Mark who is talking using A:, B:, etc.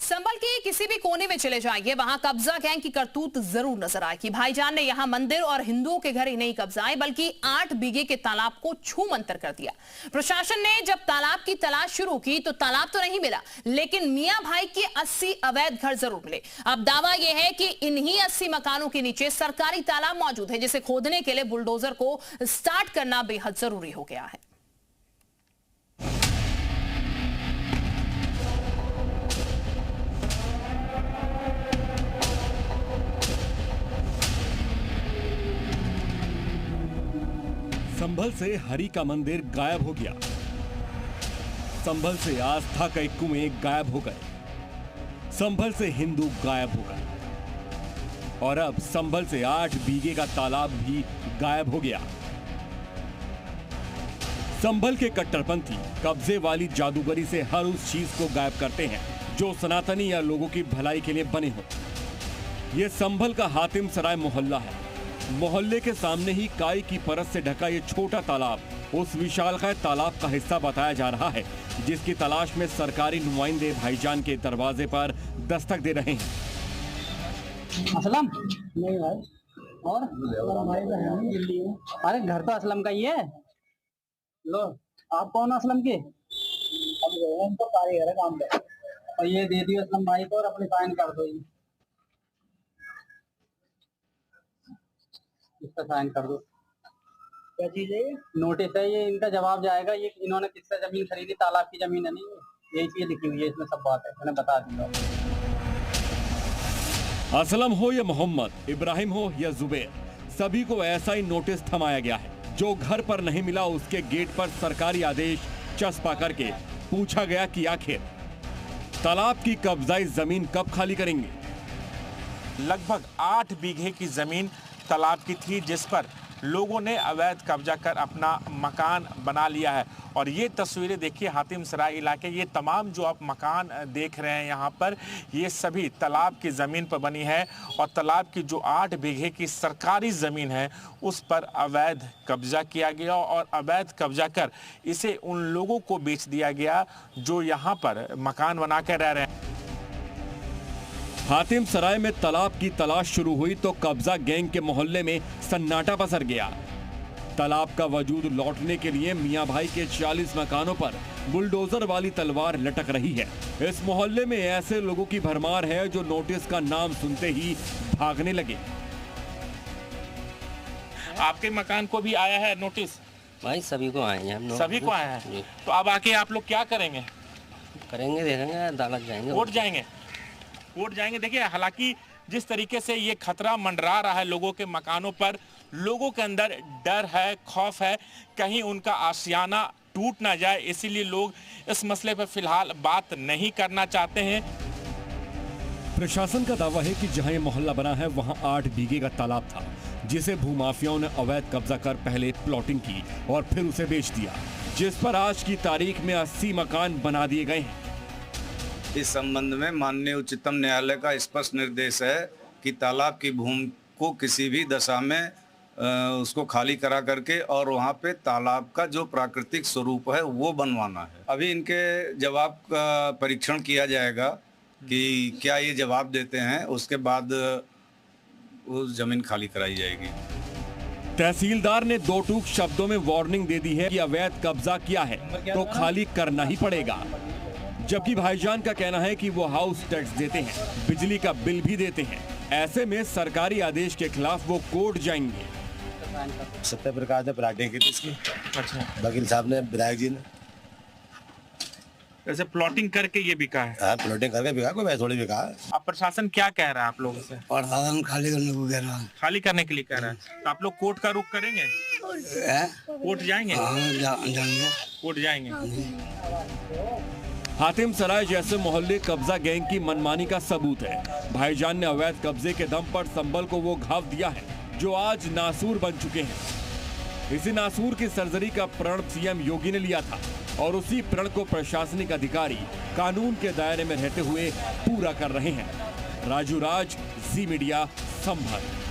A: संभल के किसी भी कोने में चले जाइए, वहां कब्जा गैंग की करतूत जरूर नजर आएगी। भाईजान ने यहां मंदिर और हिंदुओं के घर ही नहीं कब्जाए बल्कि 8 बीघे के तालाब को छू मंतर कर दिया। प्रशासन ने जब तालाब की तलाश शुरू की तो तालाब तो नहीं मिला, लेकिन मियां भाई के 80 अवैध घर जरूर मिले। अब दावा यह है कि इन्हीं 80 मकानों के नीचे सरकारी तालाब मौजूद है, जिसे खोदने के लिए बुलडोजर को स्टार्ट करना बेहद जरूरी हो गया है।
B: संभल से हरि का मंदिर गायब हो गया। संभल से आस्था के कुएं गायब हो गए। संभल से हिंदू गायब हो गए और अब संभल से 8 बीघे का तालाब भी गायब हो गया। संभल के कट्टरपंथी कब्जे वाली जादूगरी से हर उस चीज को गायब करते हैं जो सनातनी या लोगों की भलाई के लिए बने हो। यह संभल का हातिम सराय मोहल्ला है। मोहल्ले के सामने ही काई की परत से ढका ये छोटा तालाब उस विशालकाय तालाब का हिस्सा बताया जा रहा है, जिसकी तलाश में सरकारी नुमाइंदे भाईजान के दरवाजे पर दस्तक दे रहे हैं।
C: असलम नहीं भाई, और भाई अरे घर तो असलम का ही है। लो, आप कौन असलम के? हम तो कारीगर है काम पे, और ये दे दियो असलम भाई को और अपनी साइन कर दो। इसका साइन कर दो। क्या चीज है? नोटिस है ये, इनका जवाब जाएगा। ये इन्होंने किससे जमीन खरीदी? तालाब की जमीन है नहीं, यही चीज लिखी हुई है इसमें, सब बात है, मैंने बता दिया।
B: असलम हो या मोहम्मद, इब्राहिम हो या जुबैर, सभी को ऐसा ही नोटिस थमाया गया है। जो घर पर नहीं मिला उसके गेट पर सरकारी आदेश चस्पा करके पूछा गया कि आखिर तालाब की कब्जाई जमीन कब खाली करेंगे।
D: लगभग 8 बीघे की जमीन तालाब की थी, जिस पर लोगों ने अवैध कब्जा कर अपना मकान बना लिया है। और ये तस्वीरें देखिए हातिम सराय इलाके, ये तमाम जो आप मकान देख रहे हैं यहाँ पर, ये सभी तालाब की ज़मीन पर बनी है। और तालाब की जो 8 बीघे की सरकारी ज़मीन है उस पर अवैध कब्जा किया गया और अवैध कब्जा कर इसे उन लोगों को बेच दिया गया जो यहाँ पर मकान बना कर रह रहे हैं।
B: हातिम सराय में तालाब की तलाश शुरू हुई तो कब्जा गैंग के मोहल्ले में सन्नाटा पसर गया। तालाब का वजूद लौटने के लिए मियां भाई के 40 मकानों पर बुलडोजर वाली तलवार लटक रही है। इस मोहल्ले में ऐसे लोगों की भरमार है जो नोटिस का नाम सुनते ही भागने लगे।
D: आपके मकान को भी आया है नोटिस?
E: भाई सभी को आए हैं हम।
D: सभी को आया है। तो अब आके आप लोग क्या करेंगे?
E: करेंगे, देखेंगे, अदालत जाएंगे,
D: कोर्ट जाएंगे। देखिए, हालांकि जिस तरीके से ये खतरा मंडरा रहा है लोगों के मकानों पर, लोगों के अंदर डर है, खौफ है, कहीं उनका आशियाना टूट ना जाए, इसीलिए लोग इस मसले पर फिलहाल बात नहीं करना चाहते हैं।
B: प्रशासन का दावा है कि जहां ये मोहल्ला बना है वहां 8 बीघे का तालाब था, जिसे भूमाफियाओं ने अवैध कब्जा कर पहले प्लॉटिंग की और फिर उसे बेच दिया, जिस पर आज की तारीख में 80 मकान बना दिए गए हैं।
F: इस संबंध में माननीय उच्चतम न्यायालय का स्पष्ट निर्देश है कि तालाब की भूमि को किसी भी दशा में उसको खाली करा करके और वहाँ पे तालाब का जो प्राकृतिक स्वरूप है वो बनवाना है। अभी इनके जवाब का परीक्षण किया जाएगा कि क्या ये जवाब देते हैं, उसके बाद उस जमीन खाली कराई जाएगी।
B: तहसीलदार ने 2 टूक शब्दों में वार्निंग दे दी है कि अवैध कब्जा किया है तो खाली करना ही पड़ेगा। जबकि भाईजान का कहना है कि वो हाउस टैक्स देते हैं, बिजली का बिल भी देते हैं। ऐसे में सरकारी आदेश के खिलाफ वो कोर्ट जाएंगे।
G: सत्य प्रकाश ने प्लाटिंग की थी इसकी।
D: अच्छा,
G: वकील साहब ने, विधायक जी ने।
D: वैसे प्लॉटिंग करके ये बिका है?
G: हाँ, प्लॉटिंग करके बिका, कोई वैसे थोड़ी बिका है।
D: अब प्रशासन क्या कह रहा है आप लोगों से?
G: प्रशासन खाली करने को कह रहा है।
D: खाली करने के लिए कह रहा है, तो आप लोग कोर्ट का रुख करेंगे? कोर्ट जाएंगे?
G: जाएंगे,
D: कोर्ट जाएंगे।
B: हातिम सराय जैसे मोहल्ले कब्जा गैंग की मनमानी का सबूत है। भाईजान ने अवैध कब्जे के दम पर संभल को वो घाव दिया है जो आज नासूर बन चुके हैं। इसी नासूर की सर्जरी का प्रण सीएम योगी ने लिया था और उसी प्रण को प्रशासनिक अधिकारी कानून के दायरे में रहते हुए पूरा कर रहे हैं। राजू राज, जी मीडिया, संभल।